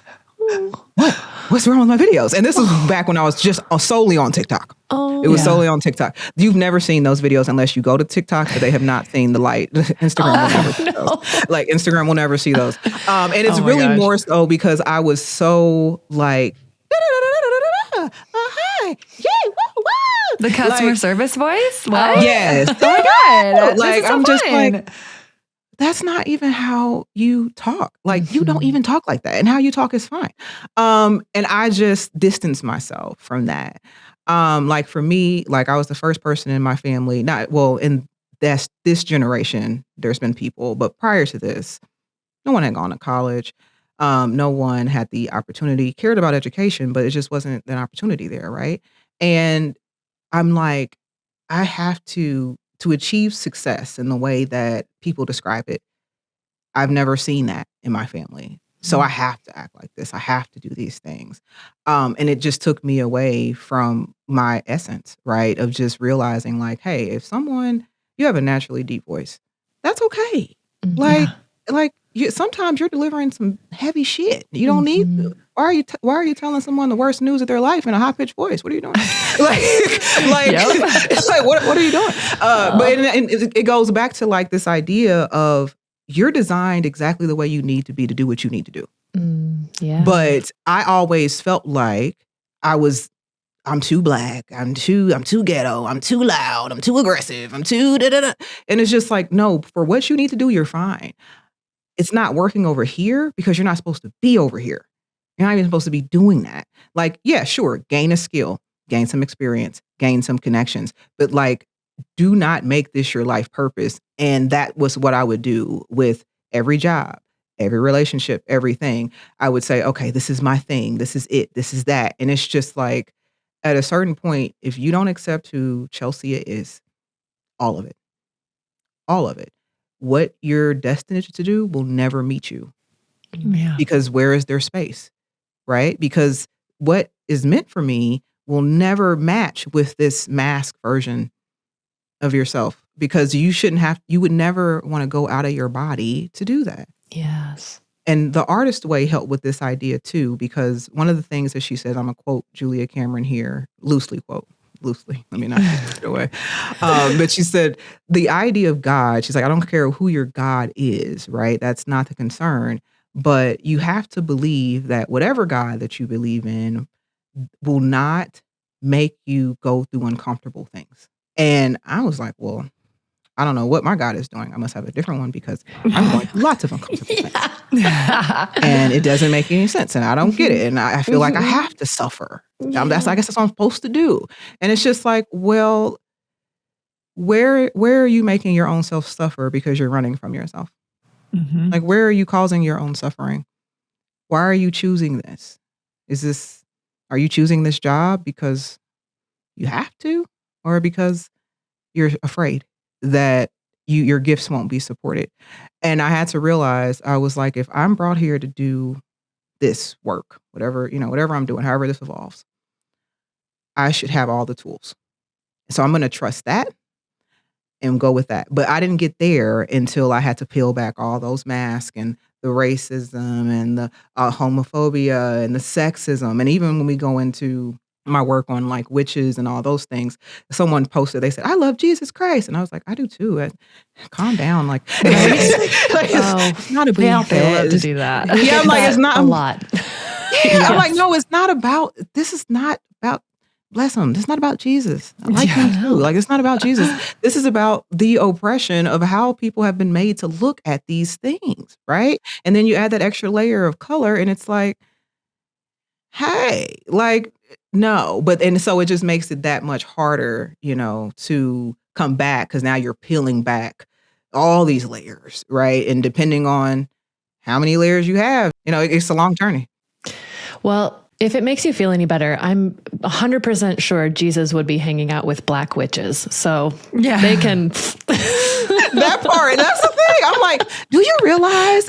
Speaker 1: what? What's wrong with my videos? And this was back when I was just solely on TikTok. It was solely on TikTok. You've never seen those videos unless you go to TikTok, but they have not seen the light. Instagram will never see those. Like Instagram will never see those. And it's really more so because I was so like, hi, yay, woo, woo.
Speaker 4: The customer service voice? What?
Speaker 1: Yes.
Speaker 4: Oh my God.
Speaker 1: Like, I'm just like, that's not even how you talk. Like, you don't even talk like that. And how you talk is fine. And I just distanced myself from that. Like for me, like I was the first person in my family, in this generation, there's been people, but prior to this, no one had gone to college. No one had the opportunity, cared about education, but it just wasn't an opportunity there, right? And I'm like, I have to achieve success in the way that people describe it. I've never seen that in my family. So I have to act like this. I have to do these things. And it just took me away from my essence, right? Of just realizing like, hey, if you have a naturally deep voice, that's okay. Like sometimes you're delivering some heavy shit. You don't need to. Why are you telling someone the worst news of their life in a high pitched voice? What are you doing? It's like, what are you doing? But it goes back to like this idea of you're designed exactly the way you need to be to do what you need to do. But I always felt like I'm too black, I'm too ghetto, I'm too loud, I'm too aggressive, I'm too da-da-da. And it's just like, no, for what you need to do, you're fine. It's not working over here because you're not supposed to be over here. You're not even supposed to be doing that. Like, yeah, sure, gain a skill, gain some experience, gain some connections, but like, do not make this your life purpose. And that was what I would do with every job, every relationship, everything. I would say, okay, this is my thing. This is it. This is that. And it's just like, at a certain point, if you don't accept who Chelsia is, all of it, what you're destined to do will never meet you. Yeah. Because where is their space, right? Because what is meant for me will never match with this mask version of yourself, because you would never want to go out of your body to do that.
Speaker 3: Yes.
Speaker 1: And the artist way helped with this idea too, because one of the things that she said, I'm going to quote Julia Cameron here, loosely, let me not give it away. But she said, the idea of God, she's like, I don't care who your God is, right? That's not the concern. But you have to believe that whatever God that you believe in will not make you go through uncomfortable things. And I was like, well, I don't know what my God is doing. I must have a different one because I'm going through lots of uncomfortable things. And it doesn't make any sense. And I don't get it. And I feel like I have to suffer. I guess that's what I'm supposed to do. And it's just like, well, where are you making your own self suffer because you're running from yourself? Mm-hmm. Like, where are you causing your own suffering? Why are you choosing this? Are you choosing this job because you have to, or because you're afraid that your gifts won't be supported? And I had to realize, I was like, if I'm brought here to do this work, whatever I'm doing, however this evolves, I should have all the tools. So I'm going to trust that and go with that. But I didn't get there until I had to peel back all those masks and the racism and the homophobia and the sexism. And even when we go into my work on like witches and all those things, someone posted, they said, I love Jesus Christ. And I was like, I do too. Calm down. Like, it's not about
Speaker 3: that. Love to do that.
Speaker 1: Yeah, I'm like, it's not
Speaker 3: a lot.
Speaker 1: Yeah, yes. I'm like, no, it's not about, this is not about, bless him. This is not about Jesus. I like him too. Like, it's not about Jesus. This is about the oppression of how people have been made to look at these things, right? And then you add that extra layer of color and it's like, hey, like, no. And so it just makes it that much harder, to come back, because now you're peeling back all these layers, right? And depending on how many layers you have, it's a long journey.
Speaker 3: Well, if it makes you feel any better, I'm 100% sure Jesus would be hanging out with black witches. So they can...
Speaker 1: That part, that's the thing. I'm like, do you realize?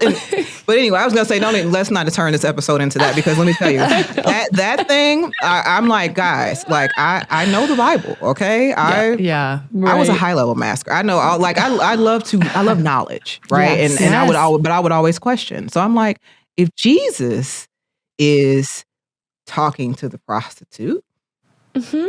Speaker 1: But anyway, I was going to say, let's not turn this episode into that, because let me tell you, that thing, I'm like, guys, like, I know the Bible, okay? Right. I was a high-level masker. I know, I love knowledge, right? Yes, and I would always question. So I'm like, if Jesus is talking to the prostitute,
Speaker 3: hello,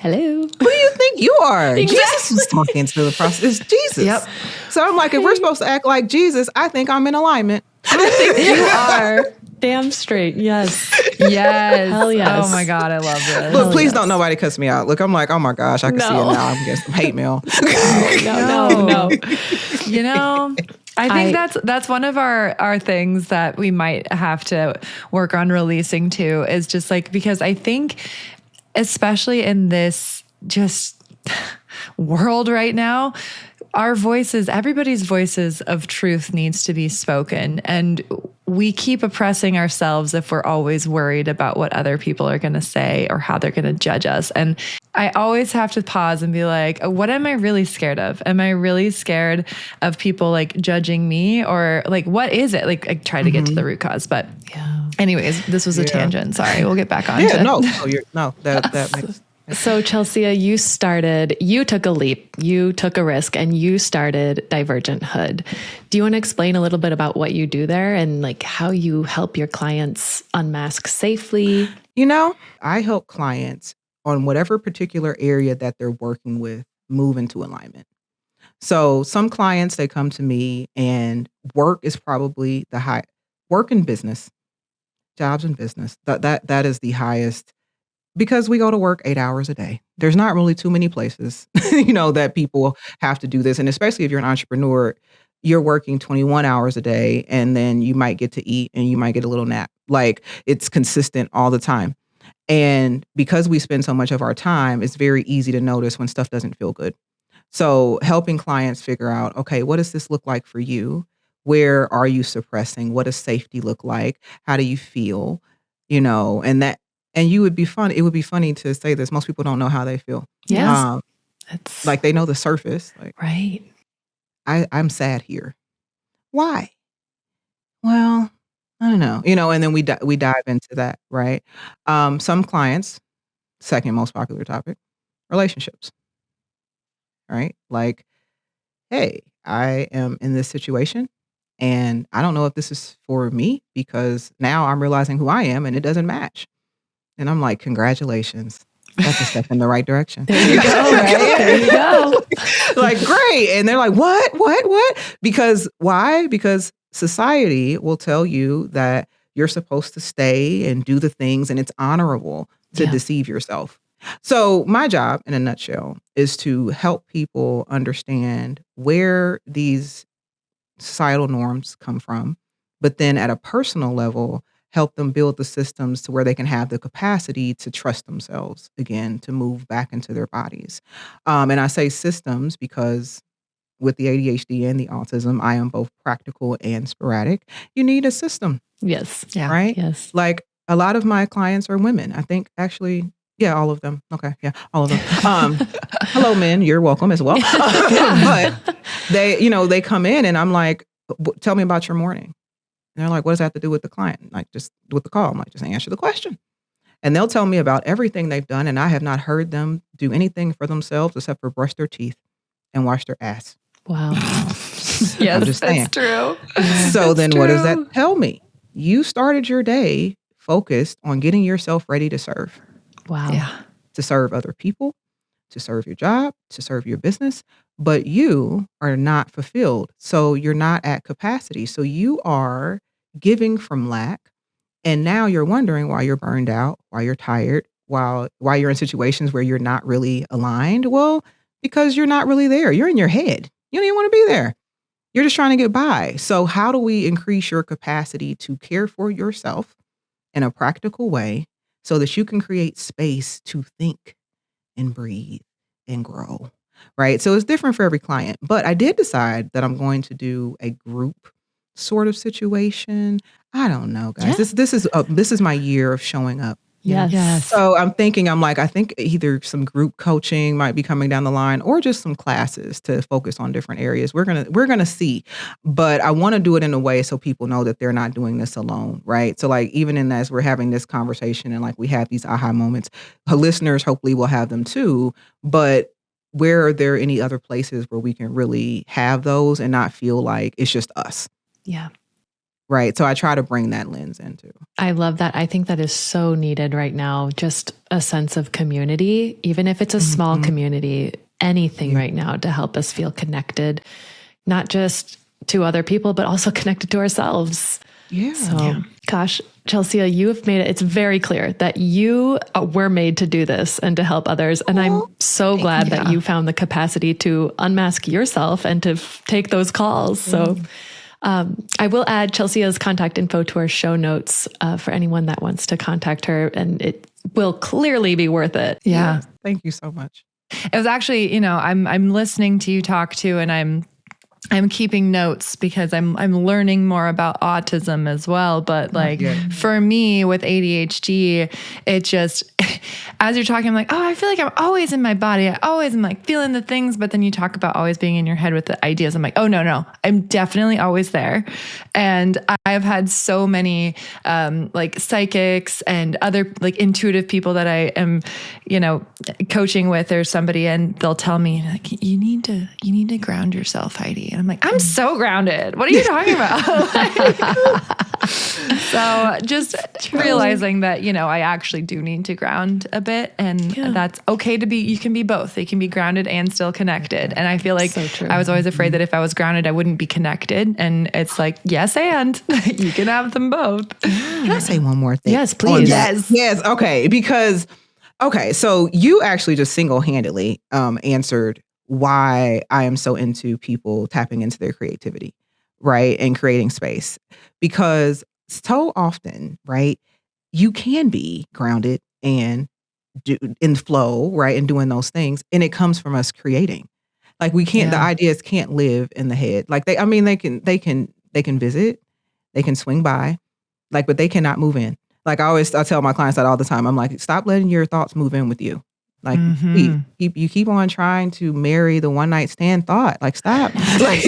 Speaker 1: who do you think you are? Exactly. Jesus was talking to the prostitute. It's Jesus. Yep. So I'm like, if we're supposed to act like Jesus, I think I'm in alignment.
Speaker 3: I think you are. Damn straight. Yes.
Speaker 4: Yes.
Speaker 3: Hell yes.
Speaker 4: Oh my God, I love this.
Speaker 1: Look, please don't nobody cuss me out. Look, I'm like, oh my gosh, I can see it now. I'm getting some hate mail.
Speaker 3: No.
Speaker 4: I think that's one of our things that we might have to work on releasing too, is just like, because I think, especially in this just world right now, our voices, everybody's voices of truth needs to be spoken. And we keep oppressing ourselves if we're always worried about what other people are going to say or how they're going to judge us. And I always have to pause and be like, what am I really scared of? Am I really scared of people like judging me, or like, what is it? Like, I try to get to the root cause, but anyways, this was a tangent. Sorry. We'll get back on
Speaker 1: that makes
Speaker 3: So Chelsia, you took a leap, you took a risk, and you started DivergentHood. Do you want to explain a little bit about what you do there and like how you help your clients unmask safely?
Speaker 1: I help clients on whatever particular area that they're working with move into alignment. So some clients, they come to me and work is probably work in business, jobs in business. That is the highest, because we go to work 8 hours a day. There's not really too many places, that people have to do this. And especially if you're an entrepreneur, you're working 21 hours a day and then you might get to eat and you might get a little nap. Like it's consistent all the time. And because we spend so much of our time, it's very easy to notice when stuff doesn't feel good. So helping clients figure out, okay, what does this look like for you? Where are you suppressing? What does safety look like? How do you feel? And it would be funny to say this. Most people don't know how they feel.
Speaker 3: Yes.
Speaker 1: It's like they know the surface. Like,
Speaker 3: right.
Speaker 1: I'm sad here. Why? Well, I don't know. And then we dive into that, right? Some clients, second most popular topic, relationships. Right? Like, hey, I am in this situation and I don't know if this is for me because now I'm realizing who I am and it doesn't match. And I'm like, congratulations. That's a step in the right direction.
Speaker 3: There you go. Right? There you go.
Speaker 1: Like, great. And they're like, what? Because why? Because society will tell you that you're supposed to stay and do the things and it's honorable to deceive yourself. So my job in a nutshell is to help people understand where these societal norms come from, but then at a personal level, help them build the systems to where they can have the capacity to trust themselves again, to move back into their bodies. And I say systems because with the ADHD and the autism, I am both practical and sporadic. You need a system.
Speaker 3: Yes.
Speaker 4: Yeah.
Speaker 1: Right?
Speaker 3: Yes.
Speaker 1: Like a lot of my clients are women. I think actually, yeah, all of them. Okay. Yeah, all of them. Hello, men. You're welcome as well. But they come in and I'm like, tell me about your morning. And they're like, what does that have to do with the client? Like, just with the call. I'm like, just answer the question. And they'll tell me about everything they've done. And I have not heard them do anything for themselves except for brush their teeth and wash their ass.
Speaker 3: Wow.
Speaker 4: Yes, that's true.
Speaker 1: So then what does that tell me? You started your day focused on getting yourself ready to serve.
Speaker 3: Wow.
Speaker 4: Yeah.
Speaker 1: To serve other people, to serve your job, to serve your business, but you are not fulfilled. So you're not at capacity. So you are giving from lack. And now you're wondering why you're burned out, why you're tired, why you're in situations where you're not really aligned. Well, because you're not really there. You're in your head. You don't even want to be there. You're just trying to get by. So how do we increase your capacity to care for yourself in a practical way so that you can create space to think and breathe and grow, right? So it's different for every client. But I did decide that I'm going to do a group sort of situation. I don't know, guys. Yeah. This is my year of showing up.
Speaker 3: Yes.
Speaker 1: So I think either some group coaching might be coming down the line or just some classes to focus on different areas. We're going to see, but I want to do it in a way so people know that they're not doing this alone. Right. So like, even as we're having this conversation and like we have these aha moments, listeners hopefully will have them too, but where are there any other places where we can really have those and not feel like it's just us?
Speaker 3: Yeah.
Speaker 1: Right. So I try to bring that lens into.
Speaker 3: I love that. I think that is so needed right now. Just a sense of community, even if it's a small community, anything right now to help us feel connected, not just to other people, but also connected to ourselves.
Speaker 1: Yeah.
Speaker 3: So, gosh, Chelsia, you have made it. It's very clear that you were made to do this and to help others. And I'm so glad that you found the capacity to unmask yourself and to take those calls. So I will add Chelsia's contact info to our show notes for anyone that wants to contact her, and it will clearly be worth it.
Speaker 4: Yeah.
Speaker 1: Thank you so much.
Speaker 4: It was actually, I'm listening to you talk too, and I'm I'm keeping notes because I'm learning more about autism as well. But like for me with ADHD, it just, as you're talking, I'm like, oh, I feel like I'm always in my body. I always am like feeling the things. But then you talk about always being in your head with the ideas. I'm like, oh, no, I'm definitely always there. And I've had so many like psychics and other like intuitive people that I am, coaching with or somebody, and they'll tell me like, you need to ground yourself, Heidi. And I'm like, I'm so grounded. What are you talking about? So just realizing that, I actually do need to ground a bit, and that's okay to be, you can be both. You can be grounded and still connected. And I feel like I was always afraid that if I was grounded, I wouldn't be connected. And it's like, yes, and you can have them both.
Speaker 1: Can I say one more thing?
Speaker 3: Yes, please.
Speaker 1: Yes. Okay. Because, so you actually just single-handedly answered why I am so into people tapping into their creativity, right? And creating space. Because so often, right, you can be grounded and do in flow, right? And doing those things. And it comes from us creating. Like we can't, the ideas can't live in the head. Like they can visit, they can swing by, like, but they cannot move in. Like I tell my clients that all the time. I'm like, stop letting your thoughts move in with you. Like you keep on trying to marry the one night stand thought. Like stop. Like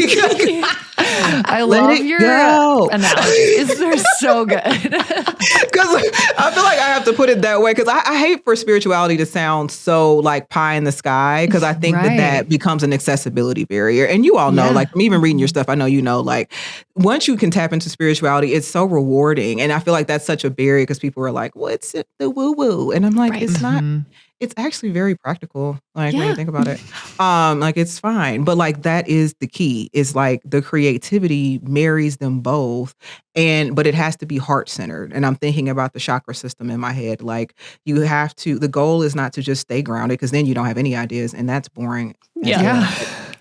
Speaker 4: I love your analogies. They're so good.
Speaker 1: Because I feel like I have to put it that way. Because I hate for spirituality to sound so like pie in the sky. Because I think that becomes an accessibility barrier. And you all know, like from even reading your stuff, I know like once you can tap into spirituality, it's so rewarding. And I feel like that's such a barrier because people are like, what's it, the woo woo? And I'm like, it's not. It's actually very practical, like when you think about it. Like it's fine. But like that is the key, is like the creativity marries them both. But it has to be heart-centered. And I'm thinking about the chakra system in my head. Like you have to, the goal is not to just stay grounded, because then you don't have any ideas, and that's boring.
Speaker 4: Yeah.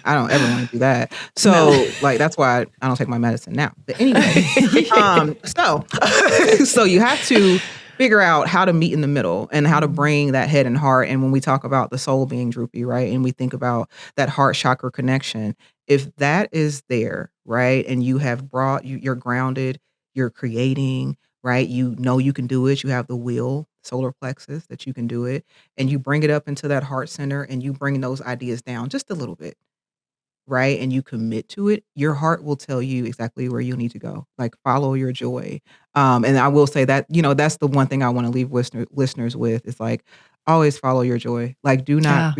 Speaker 1: I don't ever want to do that. So like that's why I don't take my medicine now. But anyway, so you have to figure out how to meet in the middle and how to bring that head and heart. And when we talk about the soul being droopy, right, and we think about that heart chakra connection, if that is there, right, and you have you're grounded, you're creating, right, you know you can do it, you have the will, solar plexus, that you can do it, and you bring it up into that heart center and you bring those ideas down just a little bit, right? And you commit to it, your heart will tell you exactly where you need to go. Like follow your joy. And I will say that, that's the one thing I want to leave listeners with, is like, always follow your joy. Like do not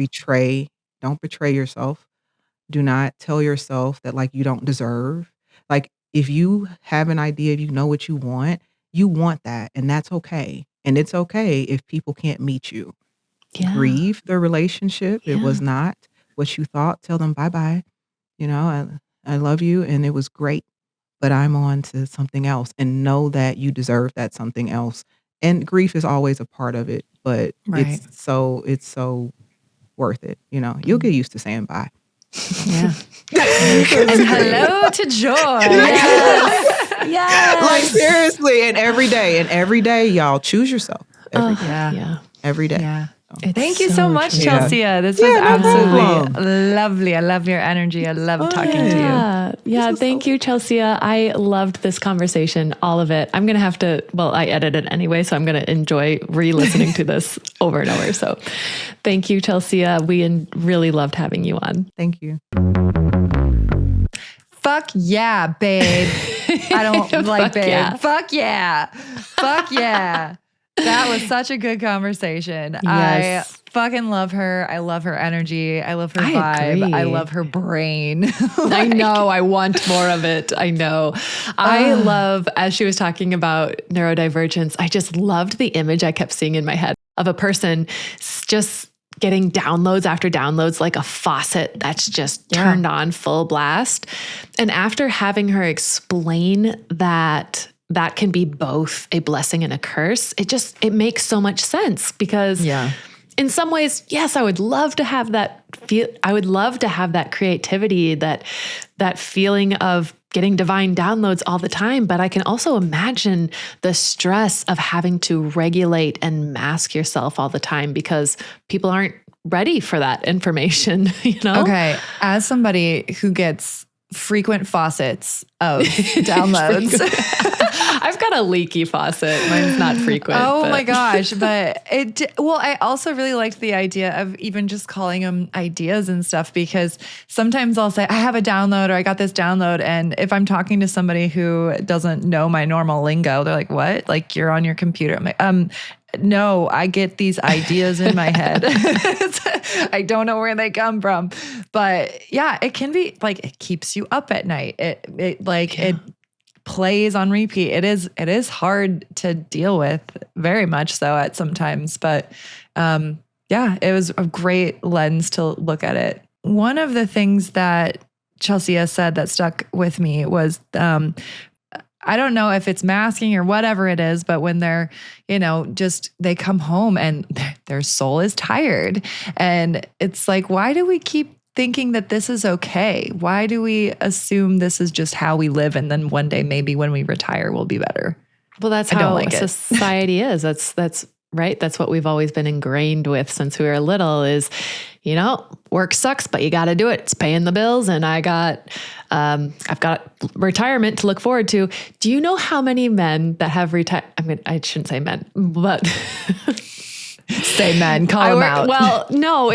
Speaker 1: don't betray yourself. Do not tell yourself that like you don't deserve. Like if you have an idea, if you know what you want that, and that's okay. And it's okay if people can't meet you. Grieve the relationship. It was not what you thought. Tell them bye-bye. I love you and it was great, but I'm on to something else, and know that you deserve that something else. And grief is always a part of it, but it's so worth it. You'll get used to saying bye.
Speaker 4: Yeah. And hello to joy. Yes.
Speaker 1: Like seriously, and every day, y'all choose yourself. Every day.
Speaker 4: Yeah. Thank you so much, Chelsia. This was absolutely lovely. I love your energy. I love talking to you.
Speaker 3: Yeah, thank you, Chelsia. I loved this conversation, all of it. I'm going to have to, I edited it anyway, so I'm going to enjoy re-listening to this over and over. So thank you, Chelsia. We really loved having you on.
Speaker 1: Thank you.
Speaker 4: Fuck yeah, babe. I don't like babe.
Speaker 3: Yeah.
Speaker 4: Fuck yeah. Fuck yeah. That was such a good conversation.
Speaker 3: Yes.
Speaker 4: I fucking love her. I love her energy. I love her vibe.
Speaker 3: Agree.
Speaker 4: I love her brain.
Speaker 3: I know. I want more of it. I know. I love, as she was talking about neurodivergence, I just loved the image I kept seeing in my head of a person just getting downloads after downloads, like a faucet that's just turned on full blast. And after having her explain that can be both a blessing and a curse, it makes so much sense, because in some ways, yes, I would love to have that I would love to have that creativity, that feeling of getting divine downloads all the time. But I can also imagine the stress of having to regulate and mask yourself all the time, because people aren't ready for that information,
Speaker 4: Okay. As somebody who gets frequent faucets of downloads.
Speaker 3: I've got a leaky faucet. Mine's not frequent.
Speaker 4: My gosh. But I also really liked the idea of even just calling them ideas and stuff, because sometimes I'll say, I have a download, or I got this download. And if I'm talking to somebody who doesn't know my normal lingo, they're like, what? Like, you're on your computer. I'm like, no, I get these ideas in my head. I don't know where they come from. But yeah, it can be like, it keeps you up at night. It plays on repeat. It is hard to deal with, very much so at sometimes. But it was a great lens to look at it. One of the things that Chelsia said that stuck with me was, I don't know if it's masking or whatever it is, but when they're, they come home and their soul is tired. And it's like, why do we keep thinking that this is okay? Why do we assume this is just how we live? And then one day, maybe when we retire, we'll be better.
Speaker 3: Well, that's how society is. That's right. That's what we've always been ingrained with since we were little is, work sucks, but you got to do it. It's paying the bills. And I've got retirement to look forward to. Do you know how many men that have retired? I mean, I shouldn't say men, but
Speaker 4: say men, call them out.
Speaker 3: Well, no,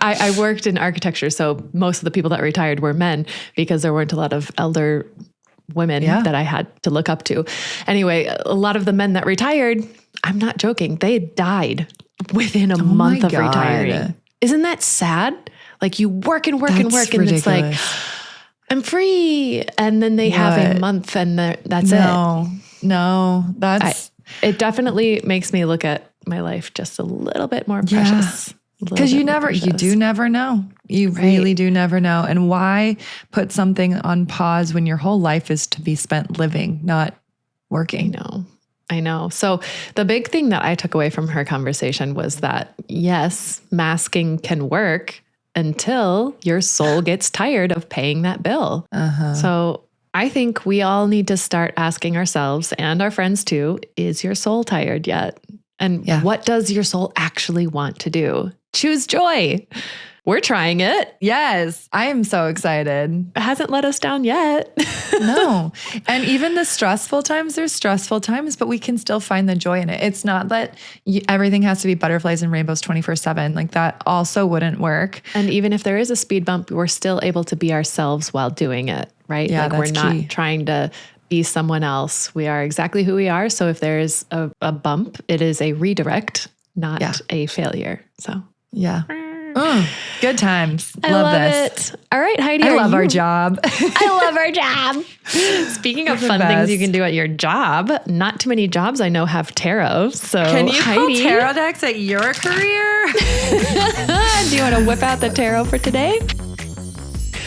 Speaker 3: I worked in architecture. So most of the people that retired were men because there weren't a lot of elder women that I had to look up to. Anyway, a lot of the men that retired, I'm not joking, they died within a month of retiring. Isn't that sad? Like you work and work and work, and it's like, I'm free. And then they have a month and that's it.
Speaker 4: No,
Speaker 3: it definitely makes me look at my life just a little bit more precious.
Speaker 4: Because you do never know. You really do never know. And why put something on pause when your whole life is to be spent living, not working?
Speaker 3: I know. So the big thing that I took away from her conversation was that, yes, masking can work until your soul gets tired of paying that bill. So I think we all need to start asking ourselves and our friends too, is your soul tired yet? And what does your soul actually want to do? Choose joy. We're trying it.
Speaker 4: Yes. I am so excited.
Speaker 3: It hasn't let us down yet.
Speaker 4: No. And even the stressful times, there's stressful times, but we can still find the joy in it. It's not that everything has to be butterflies and rainbows 24/7. Like that also wouldn't work.
Speaker 3: And even if there is a speed bump, we're still able to be ourselves while doing it, right?
Speaker 4: Yeah,
Speaker 3: like we're not trying to be someone else. We are exactly who we are. So if there is a bump, it is a redirect, not a failure. So
Speaker 4: good times.
Speaker 3: I love this. It. All right, Heidi.
Speaker 4: I love our job.
Speaker 3: I love our job. Speaking of fun things you can do at your job, not too many jobs I know have tarot. So
Speaker 4: can you pull tarot decks at your career?
Speaker 3: Do you want to whip out the tarot for today?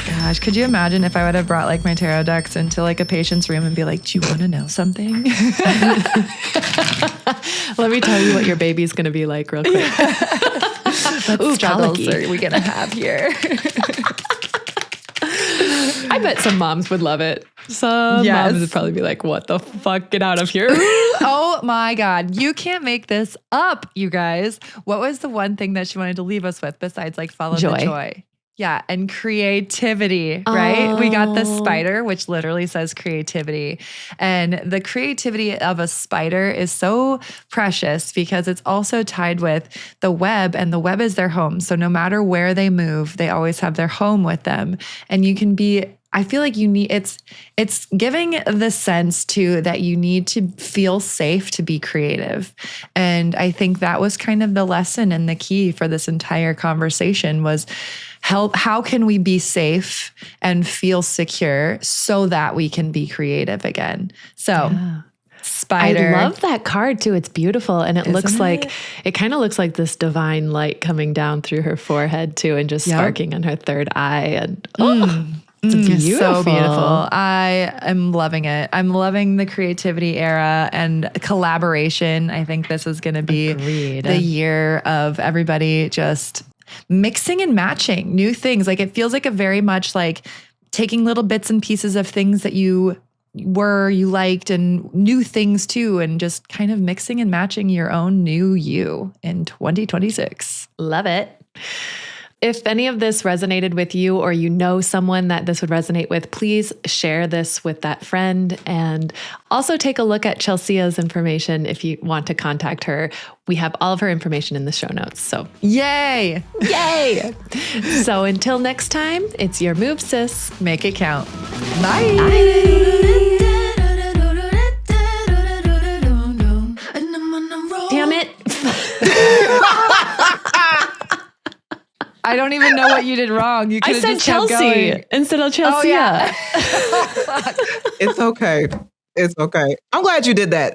Speaker 4: Gosh, could you imagine if I would have brought like my tarot decks into like a patient's room and be like, do you want to know something?
Speaker 3: Let me tell you what your baby's going to be like real quick.
Speaker 4: What struggles are we going to have here?
Speaker 3: I bet some moms would love it. Some moms would probably be like, what the fuck? Get out of here.
Speaker 4: Oh my God. You can't make this up, you guys. What was the one thing that she wanted to leave us with besides like follow the joy? Yeah. And creativity, right? We got the spider, which literally says creativity. And the creativity of a spider is so precious because it's also tied with the web, and the web is their home. So no matter where they move, they always have their home with them. And you can be, I feel like you need, it's giving the sense too that you need to feel safe to be creative. And I think that was kind of the lesson and the key for this entire conversation was how can we be safe and feel secure so that we can be creative again? So spider.
Speaker 3: I love that card too. It's beautiful. And it looks like, it kind of looks like this divine light coming down through her forehead too and just sparking on her third eye. And it's beautiful.
Speaker 4: So beautiful. I am loving it. I'm loving the creativity era and collaboration. I think this is going to be the year of everybody just mixing and matching new things. Like it feels like a very much like taking little bits and pieces of things that you liked and new things too, and just kind of mixing and matching your own new you in 2026.
Speaker 3: Love it. if any of this resonated with you, or you know someone that this would resonate with, please share this with that friend. And also take a look at Chelsia's information if you want to contact her. We have all of her information in the show notes. So
Speaker 4: yay!
Speaker 3: Yay! So until next time, it's your move, sis.
Speaker 4: Make it count. Bye.
Speaker 3: Damn it.
Speaker 4: I don't even know what you did wrong. You could have just kept
Speaker 3: Chelsea
Speaker 4: going.
Speaker 3: instead of Chelsia.
Speaker 4: Oh, yeah.
Speaker 1: It's okay. It's okay. I'm glad you did that.